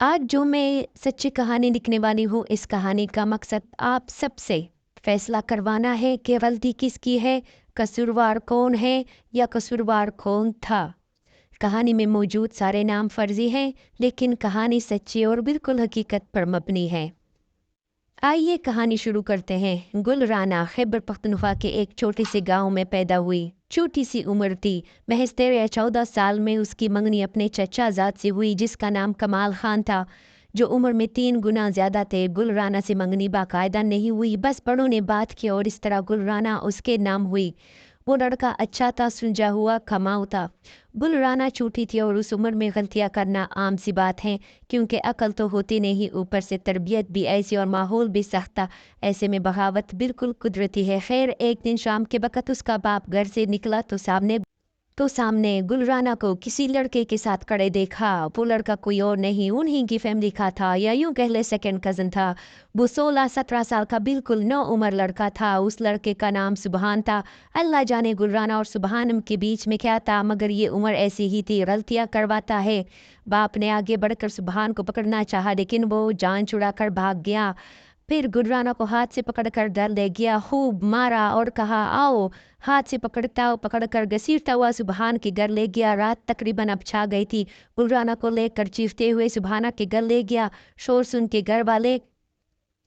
आज जो मैं सच्ची कहानी लिखने वाली हूँ, इस कहानी का मकसद आप सबसे फैसला करवाना है कि गलती किसकी है, कसूरवार कौन है या कसूरवार कौन था। कहानी में मौजूद सारे नाम फर्जी हैं, लेकिन कहानी सच्ची और बिल्कुल हकीकत पर मबनी है। आइए कहानी शुरू करते हैं। गुल राना खैबर पख्तूनख्वा के एक छोटे से गांव में पैदा हुई। छोटी सी उम्र थी, महज 13 या 14 साल में उसकी मंगनी अपने चचा ज़ाद से हुई, जिसका नाम कमाल खान था, जो उम्र में 3 गुना ज़्यादा थे। गुल राना से मंगनी बाकायदा नहीं हुई, बस बड़ों ने बात की और इस तरह गुल राना उसके नाम हुई। वो लड़का अच्छा था, सुलझा हुआ, कमाऊ था। गुल राना छोटी थी और उस उम्र में गलतियाँ करना आम सी बात है, क्योंकि अकल तो होती नहीं, ऊपर से तरबियत भी ऐसी और माहौल भी सख्त था। ऐसे में बगावत बिल्कुल कुदरती है। खैर, एक दिन शाम के वक़्त उसका बाप घर से निकला तो सामने गुलराना को किसी लड़के के साथ खड़े देखा। वो लड़का कोई और नहीं, उन्हीं की फैमिली का था, या यूं कह ले सेकंड कज़न था। वो 16-17 साल का बिल्कुल नौ उम्र लड़का था। उस लड़के का नाम सुबहान था। अल्लाह जाने गुलराना और सुबहान के बीच में क्या था, मगर ये उम्र ऐसी ही थी, गलतियाँ करवाता है। बाप ने आगे बढ़कर सुबहान को पकड़ना चाहा, लेकिन वो जान छुड़ा कर भाग गया। फिर गुर्राना को हाथ से पकड़कर डर ले गया, खूब मारा और कहा, आओ। हाथ से पकड़कर घसीटता हुआ सुबहान के घर ले गया। रात तकरीबन अब छा गई थी। गुर्राना को लेकर चीखते हुए सुबहाना के घर ले गया। शोर सुन के घर वाले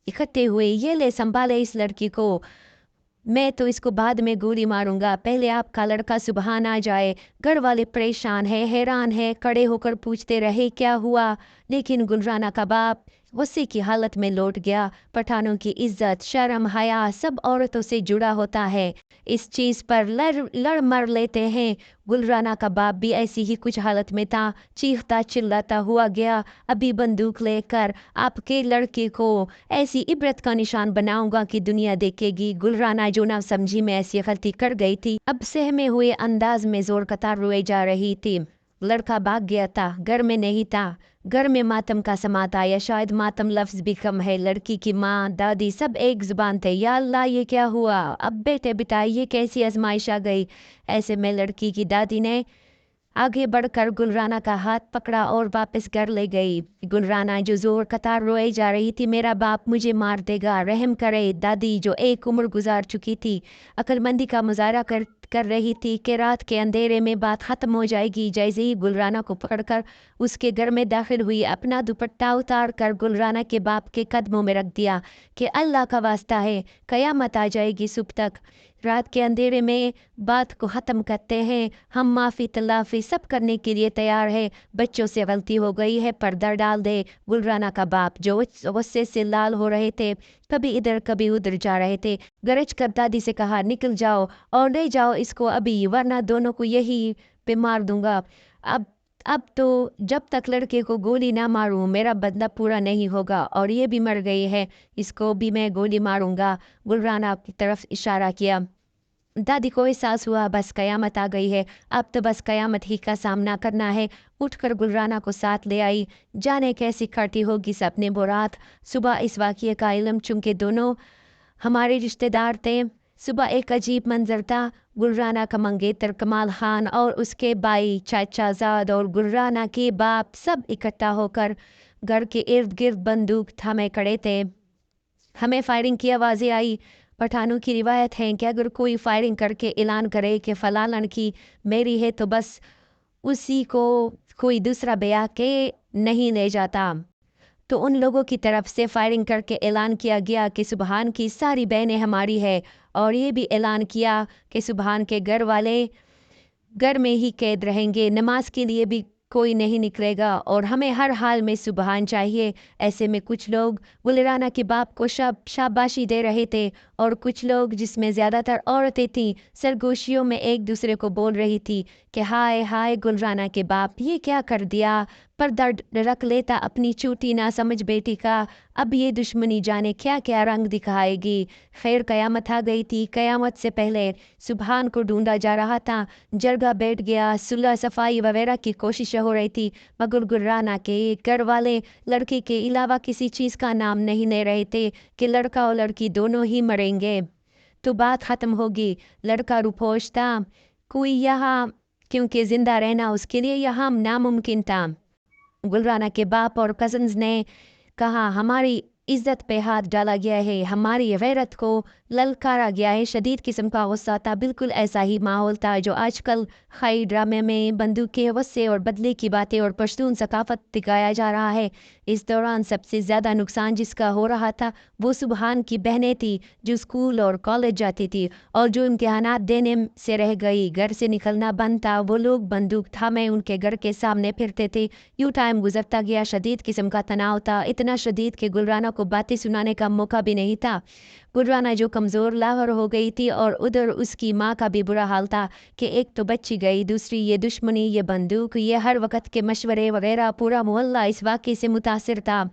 इकट्ठे हुए। ये ले संभाले इस लड़की को, मैं तो इसको बाद में गोली मारूंगा, पहले आपका लड़का सुबहान आ जाए। घर वाले परेशान है, हैरान है, खड़े होकर पूछते रहे क्या हुआ, लेकिन गुलराना का बाप गुस्से की हालत में लौट गया। पठानों की इज्जत, शर्म, हया सब औरतों से जुड़ा होता है, इस चीज़ पर लड़ मर लेते हैं। गुलराना का बाप भी ऐसी ही कुछ हालत में था, चीखता चिल्लाता हुआ गया, अभी बंदूक लेकर आपके लड़के को ऐसी इबरत का निशान बनाऊंगा कि दुनिया देखेगी। गुलराना जो ना समझी मैं ऐसी गलती कर गई थी, अब सहमे हुए अंदाज में जोर कतार रोए जा रही थी। लड़का भाग गया था, घर में नहीं था। घर में मातम का समा था, या शायद मातम लफ्ज भी कम है। लड़की की माँ दादी सब एक जुबान थे, या अल्लाह ये क्या हुआ, अब बेटे बिताए ये कैसी आजमाइश आ गई। ऐसे में लड़की की दादी ने आगे बढ़कर गुलराना का हाथ पकड़ा और वापस घर ले गई। गुलराना जो जोर कतार रोए जा रही थी, मेरा बाप मुझे मार देगा, रहम करे। दादी जो एक उम्र गुजार चुकी थी, अक्लमंदी का मुजाहरा कर रही थी कि रात के अंधेरे में बात ख़त्म हो जाएगी। जैसे ही गुलराना को पकड़कर उसके घर में दाखिल हुई, अपना दुपट्टा उतार कर गुलराना के बाप के कदमों में रख दिया कि अल्लाह का वास्ता है, कयामत आ जाएगी सुबह तक, रात के अंधेरे में बात को ख़त्म करते हैं। हम माफ़ी तलाफ़ी सब करने के लिए तैयार है। बच्चों से गलती हो गई है, पर्दा डाल दे। गुलराना का बाप जो गुस्से से लाल हो रहे थे, कभी इधर कभी उधर जा रहे थे, गरज कर दादी से कहा, निकल जाओ और ले जाओ इसको अभी, वरना दोनों को यही पे मार दूंगा। अब तो जब तक लड़के को गोली ना मारूं, मेरा बदला पूरा नहीं होगा। और ये भी मर गई है, इसको भी मैं गोली मारूंगा। गुलराना की तरफ इशारा किया। दादी को एहसास हुआ बस कयामत आ गई है, अब तो बस कयामत ही का सामना करना है। उठकर गुलराना को साथ ले आई। जाने कैसी कटी होगी सपने बोरात। सुबह इस वाक़ये का इल्म, चूंकि दोनों हमारे रिश्तेदार थे। सुबह एक अजीब मंजर था। गुलराना का मंगेतर कमाल खान और उसके भाई चाचाजाद और गुलराना के बाप सब इकट्ठा होकर घर के इर्द गिर्द बंदूक थामे खड़े थे। हमें फायरिंग की आवाज़ें आई। पठानों की रिवायत है कि अगर कोई फायरिंग करके ऐलान करे कि फ़लाँ लड़की मेरी है, तो बस उसी को कोई दूसरा ब्याह के नहीं ले जाता। तो उन लोगों की तरफ से फायरिंग करके ऐलान किया गया कि सुबहान की सारी बहनें हमारी है, और ये भी ऐलान किया कि सुबहान के घर वाले घर में ही कैद रहेंगे, नमाज के लिए भी कोई नहीं निकलेगा, और हमें हर हाल में सुबहान चाहिए। ऐसे में कुछ लोग गुलराना के बाप को शाबाशी दे रहे थे, और कुछ लोग, जिसमें ज़्यादातर औरतें थीं, सरगोशियों में एक दूसरे को बोल रही थी कि हाय हाय गुलराना के बाप, ये क्या कर दिया, पर्दा रख लेता अपनी छोटी ना समझ बेटी का, अब ये दुश्मनी जाने क्या क्या रंग दिखाएगी। खैर, कयामत आ गई थी। कयामत से पहले सुबहान को ढूंढा जा रहा था। जरगा बैठ गया, सुलह सफाई वगैरह की कोशिशें हो रही थी, मगर गुलराना के घर वाले लड़के के अलावा किसी चीज़ का नाम नहीं ले रहे थे कि लड़का और लड़की दोनों ही मरेंगे तो बात ख़त्म होगी। लड़का रुपोश था, कोई यहाँ, क्योंकि ज़िंदा रहना उसके लिए यहाँ नामुमकिन था। गुलराना के बाप और कज़न्स ने कहा, हमारी इज्जत पे हाथ डाला गया है, हमारी गैरत को ललकारा गया है। शदीद किस्म का गुस्सा था। बिल्कुल ऐसा ही माहौल था जो आजकल खाई ड्रामे में बंदूक के वस्से और बदले की बातें और पश्तून सकाफत दिखाया जा रहा है। इस दौरान सबसे ज़्यादा नुकसान जिसका हो रहा था वो सुबहान की बहनें थी जो स्कूल और कॉलेज जाती थी और जो इम्तिहानात देने से रह गई। घर से निकलना बंद था। वो लोग बंदूक थामे उनके घर के सामने फिरते थे। यूँ टाइम गुजरता गया। शदीद किस्म का तनाव था, इतना शदीद कि गुलराना को बातें सुनाने का मौका भी नहीं था। गुलराना जो कमज़ोर लाहौर हो गई थी और उधर उसकी माँ का भी बुरा हाल था कि एक तो बच्ची गई, दूसरी ये दुश्मनी, ये बंदूक, ये हर वक्त के मशवरे वगैरह। पूरा मोहल्ला इस वाक़े से मुतासिर था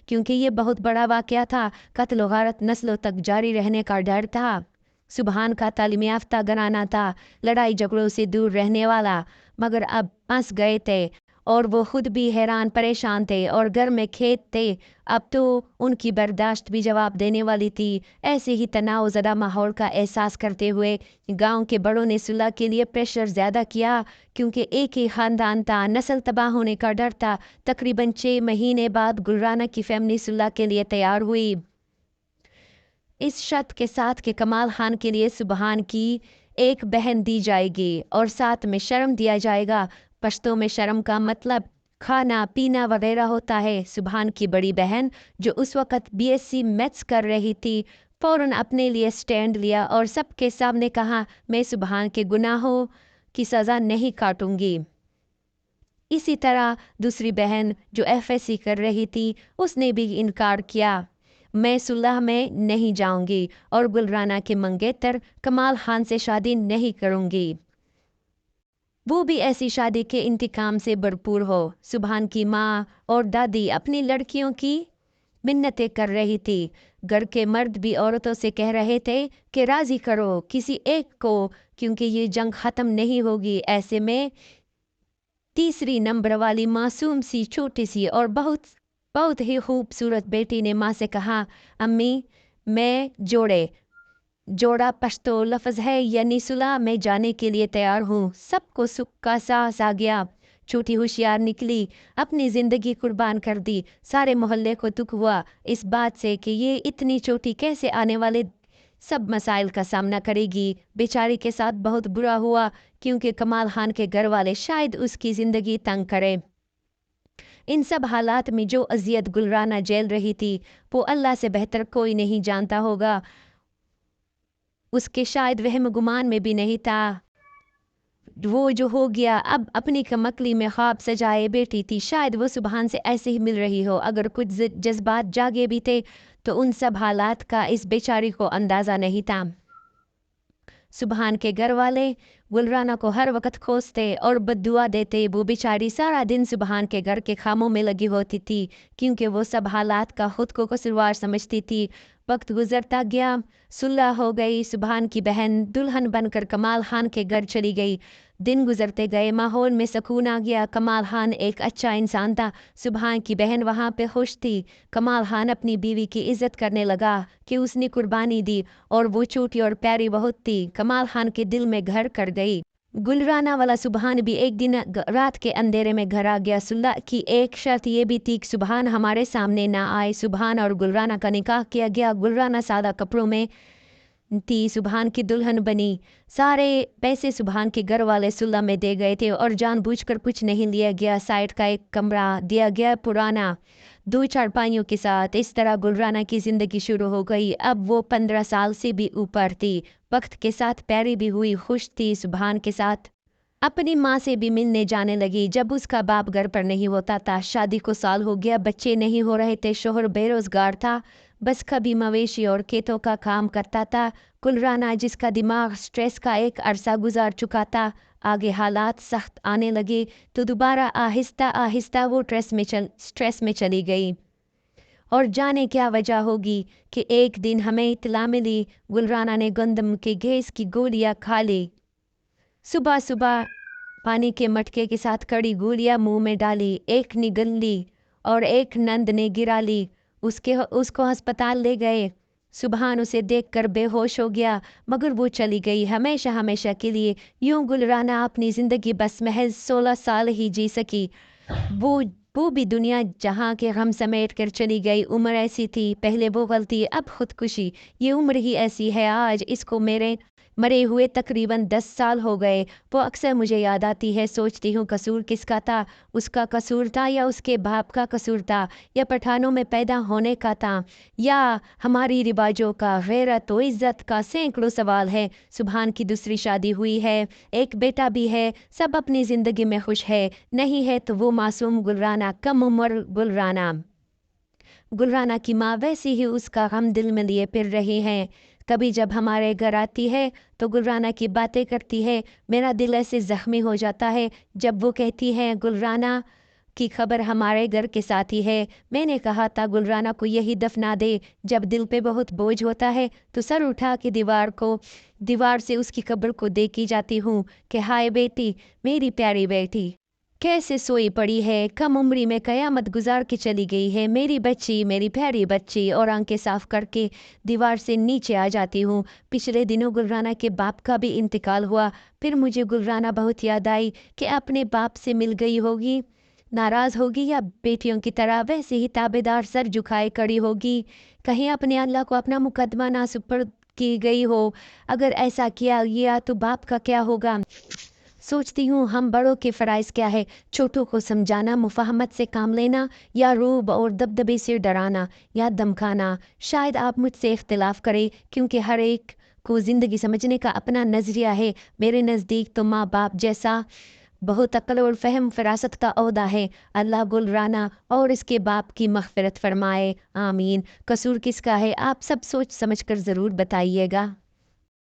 क्योंकि ये बहुत बड़ा वाक़या था। कत्ल व गारत नस्लों तक जारी रहने का डर था। सुबहान का तालीम याफ्ता घराना था, लड़ाई झगड़ों से दूर रहने वाला, मगर अब फंस गए थे और वो खुद भी हैरान परेशान थे और घर में खेत थे। अब तो उनकी बर्दाश्त भी जवाब देने वाली थी। ऐसे ही तनाव ज़दा माहौल का एहसास करते हुए गांव के बड़ों ने सुलह के लिए प्रेशर ज़्यादा किया क्योंकि एक ही ख़ानदान था, नस्ल तबाह होने का डर था। तकरीबन 6 महीने बाद गुलराना की फैमिली सुलह के लिए तैयार हुई, इस शर्त के साथ कि कमाल खान के लिए सुबहान की एक बहन दी जाएगी और साथ में शर्म दिया जाएगा। पश्तो में शर्म का मतलब खाना पीना वगैरह होता है। सुबहान की बड़ी बहन जो उस वक़्त बीएससी मैथ्स कर रही थी फ़ौरन अपने लिए स्टैंड लिया और सबके सामने कहा, मैं सुबहान के गुनाहों की सज़ा नहीं काटूंगी। इसी तरह दूसरी बहन जो एफएससी कर रही थी उसने भी इनकार किया, मैं सुलह में नहीं जाऊंगी और गुलराना के मंगेतर कमाल खान से शादी नहीं करूंगी, वो भी ऐसी शादी के इंतकाम से भरपूर हो। सुबहान की माँ और दादी अपनी लड़कियों की मिन्नतें कर रही थी। घर के मर्द भी औरतों से कह रहे थे कि राज़ी करो किसी एक को क्योंकि ये जंग ख़त्म नहीं होगी। ऐसे में तीसरी नंबर वाली मासूम सी छोटी सी और बहुत ही खूबसूरत बेटी ने माँ से कहा, अम्मी मैं जोड़ा पश्तो लफ्ज़ है यानी सुलह में जाने के लिए तैयार हूँ। सबको सुख का सांस आ गया। छोटी होशियार निकली, अपनी ज़िंदगी कुर्बान कर दी। सारे मोहल्ले को दुख हुआ इस बात से कि ये इतनी छोटी कैसे आने वाले सब मसाइल का सामना करेगी। बेचारी के साथ बहुत बुरा हुआ क्योंकि कमाल खान के घर वाले शायद उसकी ज़िंदगी तंग करें। इन सब हालात में जो अजियत गुलराना झेल रही थी वो अल्लाह से बेहतर कोई नहीं जानता होगा। उसके शायद वहम गुमान में भी नहीं था। वो जो हो गया अब अपनी कमकली में ख्वाब सजाए बैठी थी। शायद वो सुबहान से ऐसे ही मिल रही हो। अगर कुछ जज्बात जागे भी थे तो उन सब हालात का इस बेचारी को अंदाज़ा नहीं था। सुबहान के घर वाले गुलराना को हर वक्त खोजते और बद्दुआ देते। वो बेचारी सारा दिन सुबहान के घर के कामों में लगी होती थी क्योंकि वो सब हालात का खुद को कसूरवार समझती थी। वक्त गुजरता गया, सुलह हो गई। सुबहान की बहन दुल्हन बनकर कमाल खान के घर चली गई। दिन गुजरते गए, माहौल में सुकून आ गया। कमाल खान एक अच्छा इंसान था। सुबहान की बहन वहाँ पे खुश थी। कमाल खान अपनी बीवी की इज्जत करने लगा कि उसने कुर्बानी दी और वो छोटी और प्यारी बहुत थी। कमाल खान के दिल में घर कर गई। गुलराना वाला सुबहान भी एक दिन रात के अंधेरे में घर आ गया। सुलह की एक शर्त ये भी थी कि सुबहान हमारे सामने ना आए। सुबहान और गुलराना का निकाह किया गया। गुलराना सादा कपड़ों में थी, सुबहान की दुल्हन बनी। सारे पैसे सुबहान के घर वाले सुलह में दे गए थे और जानबूझकर कुछ नहीं लिया गया। साइड का एक कमरा दिया गया पुराना 2 चारपाइयों के साथ। इस तरह गुलराना की ज़िंदगी शुरू हो गई। अब वो 15 साल से भी ऊपर थी। वक्त के साथ प्यारी भी हुई, खुश थी। सुबहान के साथ अपनी माँ से भी मिलने जाने लगी जब उसका बाप घर पर नहीं होता था। शादी को साल हो गया, बच्चे नहीं हो रहे थे। शोहर बेरोजगार था, बस कभी मवेशी और खेतों का काम करता था। गुलराना जिसका दिमाग स्ट्रेस का एक अरसा गुजार चुका था, आगे हालात सख्त आने लगे तो दोबारा आहिस्ता आहिस्ता वो स्ट्रेस में चली गई। और जाने क्या वजह होगी कि एक दिन हमें इत्तला मिली गुलराना ने गंदम के गैस की गोलियां खा ली। सुबह सुबह पानी के मटके के साथ कड़ी गोलियां मुंह में डाली। एक निगल ली और एक नंद ने गिरा ली। उसको अस्पताल ले गए। सुबहान उसे देखकर बेहोश हो गया मगर वो चली गई हमेशा हमेशा के लिए। यूं गुलराना अपनी ज़िंदगी बस महज 16 साल ही जी सकी। वो वो भी दुनिया जहाँ के गम समेट कर चली गई। उम्र ऐसी थी, पहले वो गलती अब खुदकुशी, ये उम्र ही ऐसी है आज, इसको मेरे मरे हुए तकरीबन 10 साल हो गए। वो अक्सर मुझे याद आती है, सोचती हूँ कसूर किसका था, उसका कसूर था या उसके बाप का कसूर था, या पठानों में पैदा होने का था, या हमारी रिवाजों का, गैरत व इज़्ज़त का। सैकड़ों सवाल है। सुभान की दूसरी शादी हुई है, एक बेटा भी है, सब अपनी ज़िंदगी में खुश है। नहीं है तो वो मासूम गुलराना, कम उम्र गुलराना। गुलराना की माँ वैसी ही उसका गम दिल में लिए फिर रही हैं। कभी जब हमारे घर आती है तो गुलराना की बातें करती है। मेरा दिल ऐसे ज़ख्मी हो जाता है जब वो कहती है गुलराना की खबर हमारे घर के साथ ही है। मैंने कहा था गुलराना को यही दफना दे। जब दिल पे बहुत बोझ होता है तो सर उठा के दीवार से उसकी कब्र को देखी जाती हूँ कि हाय बेटी, मेरी प्यारी बेटी कैसे सोई पड़ी है, कम उम्री में कयामत गुजार के चली गई है मेरी बच्ची, मेरी प्यारी बच्ची। और आंखें साफ करके दीवार से नीचे आ जाती हूँ। पिछले दिनों गुलराना के बाप का भी इंतकाल हुआ। फिर मुझे गुलराना बहुत याद आई कि अपने बाप से मिल गई होगी, नाराज़ होगी, या बेटियों की तरह वैसे ही ताबेदार सर झुकाए खड़ी होगी। कहीं अपने अल्लाह को अपना मुकदमा ना सुपुर्द की गई हो। अगर ऐसा किया गया तो बाप का क्या होगा। सोचती हूँ हम बड़ों के फ़राइज़ क्या है, छोटों को समझाना, मुफ़ाहमत से काम लेना, या रूब और दबदबे से डराना या धमकाना। शायद आप मुझसे इख्तिलाफ़ करें, क्योंकि हर एक को ज़िंदगी समझने का अपना नज़रिया है। मेरे नज़दीक तो माँ बाप जैसा बहुत अक्ल और फ़हम फ़रासत का ओहदा है। अल्लाह गुलराना और इसके बाप की मग़फ़िरत फ़रमाए, आमीन। कसूर किसका है, आप सब सोच समझ कर ज़रूर बताइएगा।